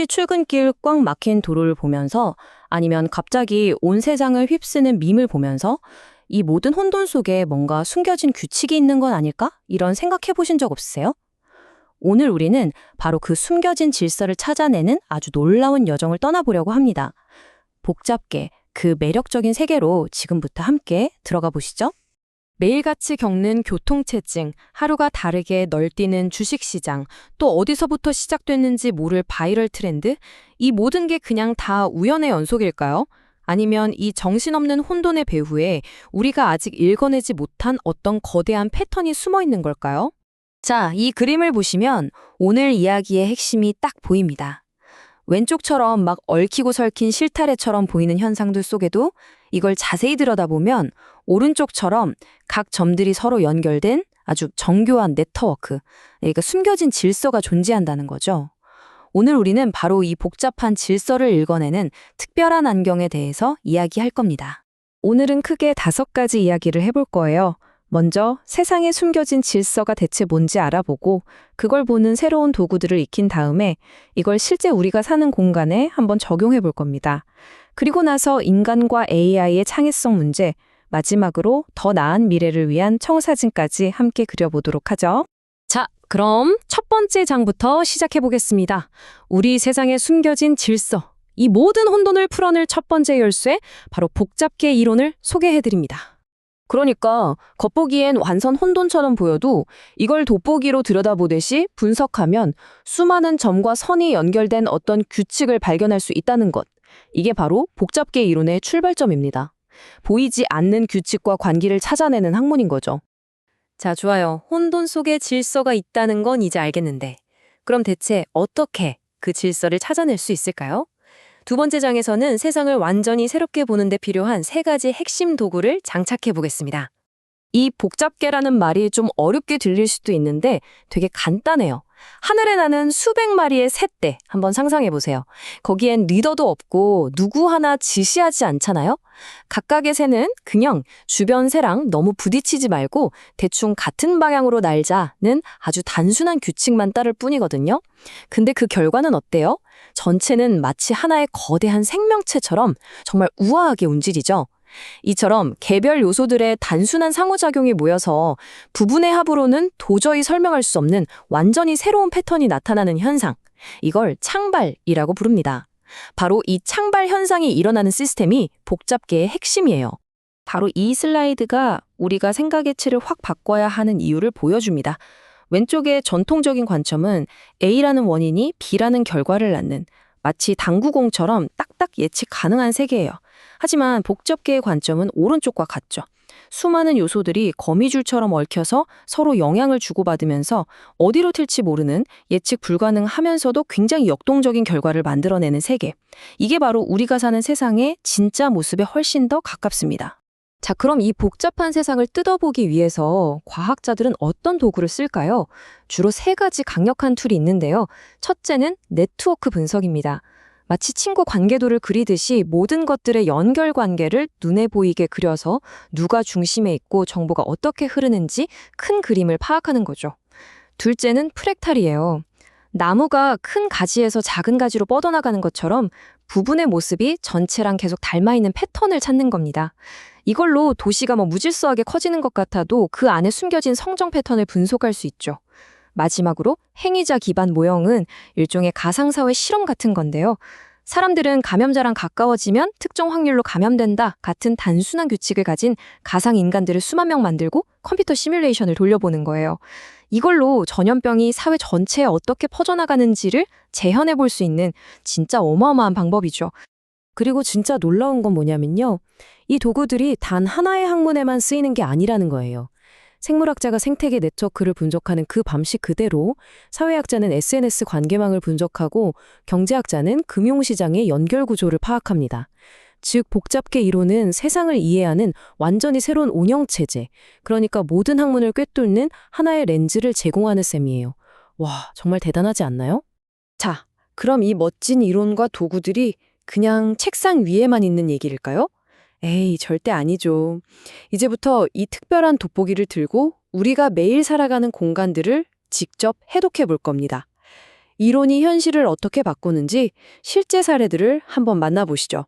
혹시 출근길 꽉 막힌 도로를 보면서 아니면 갑자기 온 세상을 휩쓰는 밈을 보면서 이 모든 혼돈 속에 뭔가 숨겨진 규칙이 있는 건 아닐까? 이런 생각해 보신 적 없으세요? 오늘 우리는 바로 그 숨겨진 질서를 찾아내는 아주 놀라운 여정을 떠나보려고 합니다. 복잡게 그 매력적인 세계로 지금부터 함께 들어가 보시죠. 매일같이 겪는 교통체증, 하루가 다르게 널뛰는 주식시장, 또 어디서부터 시작됐는지 모를 바이럴 트렌드, 이 모든 게 그냥 다 우연의 연속일까요? 아니면 이 정신없는 혼돈의 배후에 우리가 아직 읽어내지 못한 어떤 거대한 패턴이 숨어 있는 걸까요? 자, 이 그림을 보시면 오늘 이야기의 핵심이 딱 보입니다. 왼쪽처럼 막 얽히고 설킨 실타래처럼 보이는 현상들 속에도 이걸 자세히 들여다보면 오른쪽처럼 각 점들이 서로 연결된 아주 정교한 네트워크, 그러니까 숨겨진 질서가 존재한다는 거죠. 오늘 우리는 바로 이 복잡한 질서를 읽어내는 특별한 안경에 대해서 이야기할 겁니다. 오늘은 크게 5가지 이야기를 해볼 거예요. 먼저 세상에 숨겨진 질서가 대체 뭔지 알아보고 그걸 보는 새로운 도구들을 익힌 다음에 이걸 실제 우리가 사는 공간에 한번 적용해 볼 겁니다. 그리고 나서 인간과 AI의 창의성 문제, 마지막으로 더 나은 미래를 위한 청사진까지 함께 그려보도록 하죠. 자, 그럼 첫 번째 장부터 시작해 보겠습니다. 우리 세상에 숨겨진 질서, 이 모든 혼돈을 풀어낼 첫 번째 열쇠, 바로 복잡계 이론을 소개해 드립니다. 그러니까 겉보기엔 완선 혼돈처럼 보여도 이걸 돋보기로 들여다보듯이 분석하면 수많은 점과 선이 연결된 어떤 규칙을 발견할 수 있다는 것. 이게 바로 복잡계 이론의 출발점입니다. 보이지 않는 규칙과 관계를 찾아내는 학문인 거죠. 자, 좋아요. 혼돈 속에 질서가 있다는 건 이제 알겠는데 그럼 대체 어떻게 그 질서를 찾아낼 수 있을까요? 두 번째 장에서는 세상을 완전히 새롭게 보는 데 필요한 3가지 핵심 도구를 장착해 보겠습니다. 이 복잡계라는 말이 좀 어렵게 들릴 수도 있는데 되게 간단해요. 하늘에 나는 수백 마리의 새떼 한번 상상해 보세요. 거기엔 리더도 없고 누구 하나 지시하지 않잖아요? 각각의 새는 그냥 주변 새랑 너무 부딪히지 말고 대충 같은 방향으로 날자는 아주 단순한 규칙만 따를 뿐이거든요. 근데 그 결과는 어때요? 전체는 마치 하나의 거대한 생명체처럼 정말 우아하게 움직이죠. 이처럼 개별 요소들의 단순한 상호작용이 모여서 부분의 합으로는 도저히 설명할 수 없는 완전히 새로운 패턴이 나타나는 현상. 이걸 창발이라고 부릅니다. 바로 이 창발 현상이 일어나는 시스템이 복잡계의 핵심이에요. 바로 이 슬라이드가 우리가 생각의 틀을 확 바꿔야 하는 이유를 보여줍니다. 왼쪽의 전통적인 관점은 A라는 원인이 B라는 결과를 낳는 마치 당구공처럼 딱딱 예측 가능한 세계예요. 하지만 복잡계의 관점은 오른쪽과 같죠. 수많은 요소들이 거미줄처럼 얽혀서 서로 영향을 주고받으면서 어디로 튈지 모르는 예측 불가능하면서도 굉장히 역동적인 결과를 만들어내는 세계. 이게 바로 우리가 사는 세상의 진짜 모습에 훨씬 더 가깝습니다. 자, 그럼 이 복잡한 세상을 뜯어보기 위해서 과학자들은 어떤 도구를 쓸까요? 주로 3가지 강력한 툴이 있는데요. 첫째는 네트워크 분석입니다. 마치 친구 관계도를 그리듯이 모든 것들의 연결관계를 눈에 보이게 그려서 누가 중심에 있고 정보가 어떻게 흐르는지 큰 그림을 파악하는 거죠. 둘째는 프랙탈이에요. 나무가 큰 가지에서 작은 가지로 뻗어나가는 것처럼 부분의 모습이 전체랑 계속 닮아있는 패턴을 찾는 겁니다. 이걸로 도시가 무질서하게 커지는 것 같아도 그 안에 숨겨진 성정 패턴을 분석할 수 있죠. 마지막으로 행위자 기반 모형은 일종의 가상사회 실험 같은 건데요. 사람들은 감염자랑 가까워지면 특정 확률로 감염된다 같은 단순한 규칙을 가진 가상 인간들을 수만 명 만들고 컴퓨터 시뮬레이션을 돌려보는 거예요. 이걸로 전염병이 사회 전체에 어떻게 퍼져나가는지를 재현해 볼 수 있는 진짜 어마어마한 방법이죠. 그리고 진짜 놀라운 건 뭐냐면요. 이 도구들이 단 하나의 학문에만 쓰이는 게 아니라는 거예요. 생물학자가 생태계 네트워크를 분석하는 그 방식 그대로 사회학자는 SNS 관계망을 분석하고 경제학자는 금융시장의 연결 구조를 파악합니다. 즉 복잡계 이론은 세상을 이해하는 완전히 새로운 운영체제, 그러니까 모든 학문을 꿰뚫는 하나의 렌즈를 제공하는 셈이에요. 와, 정말 대단하지 않나요? 자, 그럼 이 멋진 이론과 도구들이 그냥 책상 위에만 있는 얘기일까요? 에이, 절대 아니죠. 이제부터 이 특별한 돋보기를 들고 우리가 매일 살아가는 공간들을 직접 해독해 볼 겁니다. 이론이 현실을 어떻게 바꾸는지 실제 사례들을 한번 만나보시죠.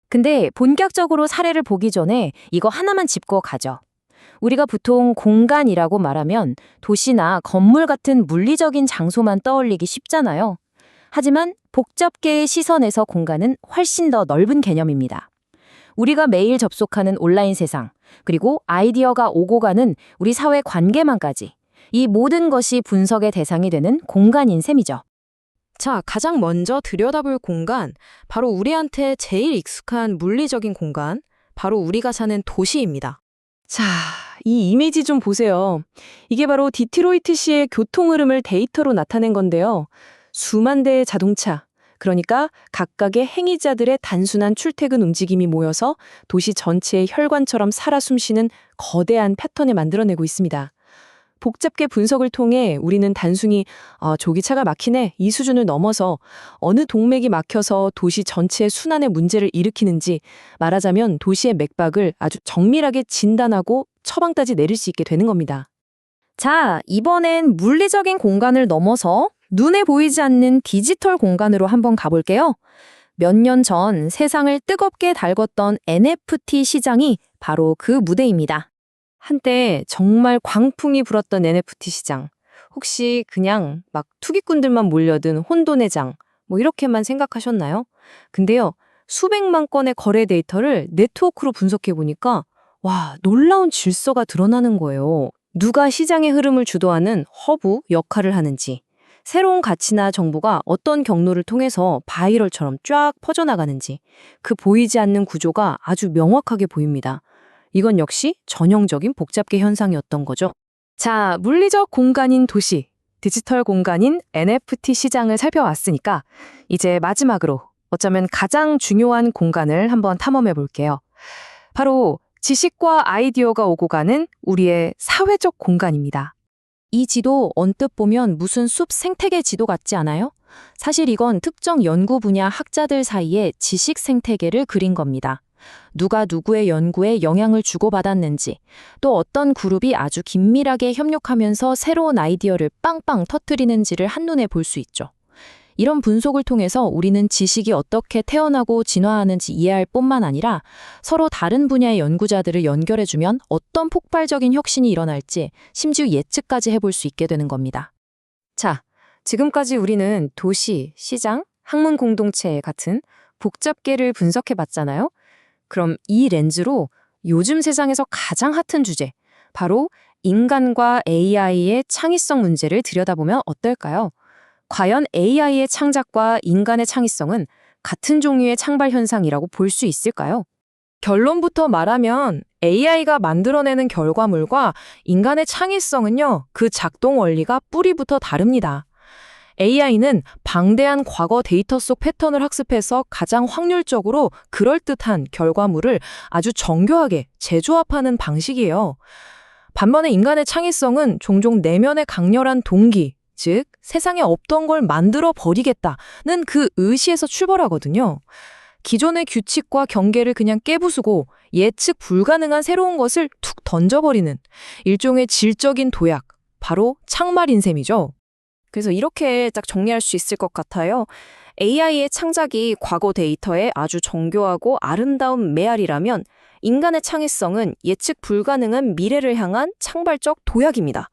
근데 본격적으로 사례를 보기 전에 이거 하나만 짚고 가죠. 우리가 보통 공간이라고 말하면 도시나 건물 같은 물리적인 장소만 떠올리기 쉽잖아요. 하지만 복잡계의 시선에서 공간은 훨씬 더 넓은 개념입니다. 우리가 매일 접속하는 온라인 세상, 그리고 아이디어가 오고 가는 우리 사회 관계망까지 이 모든 것이 분석의 대상이 되는 공간인 셈이죠. 자, 가장 먼저 들여다볼 공간, 바로 우리한테 제일 익숙한 물리적인 공간, 바로 우리가 사는 도시입니다. 자, 이 이미지 좀 보세요. 이게 바로 디트로이트시의 교통 흐름을 데이터로 나타낸 건데요. 수만 대의 자동차, 그러니까 각각의 행위자들의 단순한 출퇴근 움직임이 모여서 도시 전체의 혈관처럼 살아 숨쉬는 거대한 패턴을 만들어내고 있습니다. 복잡계 분석을 통해 우리는 단순히 저기 차가 막히네 이 수준을 넘어서 어느 동맥이 막혀서 도시 전체의 순환의 문제를 일으키는지, 말하자면 도시의 맥박을 아주 정밀하게 진단하고 처방까지 내릴 수 있게 되는 겁니다. 자, 이번엔 물리적인 공간을 넘어서 눈에 보이지 않는 디지털 공간으로 한번 가볼게요. 몇 년 전 세상을 뜨겁게 달궜던 NFT 시장이 바로 그 무대입니다. 한때 정말 광풍이 불었던 NFT 시장. 혹시 그냥 막 투기꾼들만 몰려든 혼돈의 장, 뭐 이렇게만 생각하셨나요? 근데요, 수백만 건의 거래 데이터를 네트워크로 분석해보니까 와, 놀라운 질서가 드러나는 거예요. 누가 시장의 흐름을 주도하는 허브 역할을 하는지, 새로운 가치나 정보가 어떤 경로를 통해서 바이럴처럼 쫙 퍼져나가는지, 그 보이지 않는 구조가 아주 명확하게 보입니다. 이건 역시 전형적인 복잡계 현상이었던 거죠. 자, 물리적 공간인 도시, 디지털 공간인 NFT 시장을 살펴왔으니까 이제 마지막으로 어쩌면 가장 중요한 공간을 한번 탐험해 볼게요. 바로 지식과 아이디어가 오고 가는 우리의 사회적 공간입니다. 이 지도 언뜻 보면 무슨 숲 생태계 지도 같지 않아요? 사실 이건 특정 연구 분야 학자들 사이에 지식 생태계를 그린 겁니다. 누가 누구의 연구에 영향을 주고받았는지, 또 어떤 그룹이 아주 긴밀하게 협력하면서 새로운 아이디어를 빵빵 터뜨리는지를 한눈에 볼 수 있죠. 이런 분석을 통해서 우리는 지식이 어떻게 태어나고 진화하는지 이해할 뿐만 아니라 서로 다른 분야의 연구자들을 연결해주면 어떤 폭발적인 혁신이 일어날지 심지어 예측까지 해볼 수 있게 되는 겁니다. 자, 지금까지 우리는 도시, 시장, 학문 공동체 같은 복잡계를 분석해 봤잖아요. 그럼 이 렌즈로 요즘 세상에서 가장 핫한 주제, 바로 인간과 AI의 창의성 문제를 들여다보면 어떨까요? 과연 AI의 창작과 인간의 창의성은 같은 종류의 창발 현상이라고 볼 수 있을까요? 결론부터 말하면 AI가 만들어내는 결과물과 인간의 창의성은요, 그 작동 원리가 뿌리부터 다릅니다. AI는 방대한 과거 데이터 속 패턴을 학습해서 가장 확률적으로 그럴듯한 결과물을 아주 정교하게 재조합하는 방식이에요. 반면에 인간의 창의성은 종종 내면의 강렬한 동기, 즉 세상에 없던 걸 만들어 버리겠다는 그 의시에서 출발하거든요. 기존의 규칙과 경계를 그냥 깨부수고 예측 불가능한 새로운 것을 툭 던져버리는 일종의 질적인 도약, 바로 창말인 셈이죠. 그래서 이렇게 딱 정리할 수 있을 것 같아요. AI의 창작이 과거 데이터에 아주 정교하고 아름다운 메아리라면 인간의 창의성은 예측 불가능한 미래를 향한 창발적 도약입니다.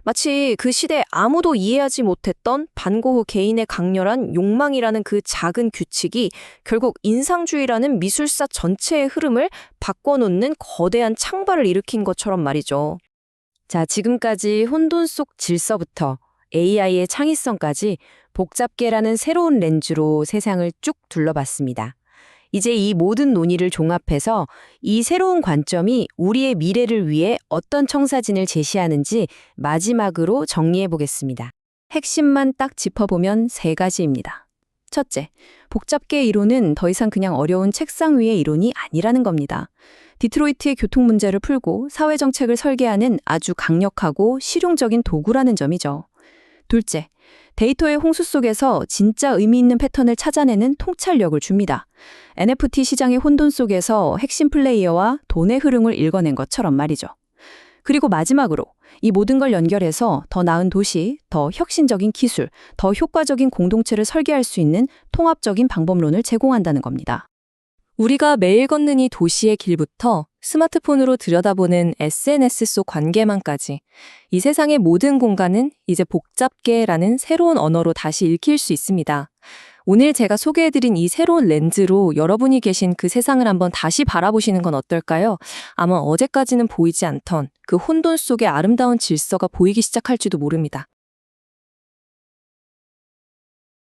마치 그 시대 아무도 이해하지 못했던 반고흐 개인의 강렬한 욕망이라는 그 작은 규칙이 결국 인상주의라는 미술사 전체의 흐름을 바꿔놓는 거대한 창발을 일으킨 것처럼 말이죠. 자, 지금까지 혼돈 속 질서부터 AI의 창의성까지 복잡계라는 새로운 렌즈로 세상을 쭉 둘러봤습니다. 이제 이 모든 논의를 종합해서 이 새로운 관점이 우리의 미래를 위해 어떤 청사진을 제시하는지 마지막으로 정리해 보겠습니다. 핵심만 딱 짚어보면 3가지입니다. 첫째, 복잡계 이론은 더 이상 그냥 어려운 책상 위의 이론이 아니라는 겁니다. 디트로이트의 교통 문제를 풀고 사회정책을 설계하는 아주 강력하고 실용적인 도구라는 점이죠. 둘째, 데이터의 홍수 속에서 진짜 의미 있는 패턴을 찾아내는 통찰력을 줍니다. NFT 시장의 혼돈 속에서 핵심 플레이어와 돈의 흐름을 읽어낸 것처럼 말이죠. 그리고 마지막으로 이 모든 걸 연결해서 더 나은 도시, 더 혁신적인 기술, 더 효과적인 공동체를 설계할 수 있는 통합적인 방법론을 제공한다는 겁니다. 우리가 매일 걷는 이 도시의 길부터 스마트폰으로 들여다보는 SNS 속 관계망까지 이 세상의 모든 공간은 이제 복잡계라는 새로운 언어로 다시 읽힐 수 있습니다. 오늘 제가 소개해드린 이 새로운 렌즈로 여러분이 계신 그 세상을 한번 다시 바라보시는 건 어떨까요? 아마 어제까지는 보이지 않던 그 혼돈 속의 아름다운 질서가 보이기 시작할지도 모릅니다.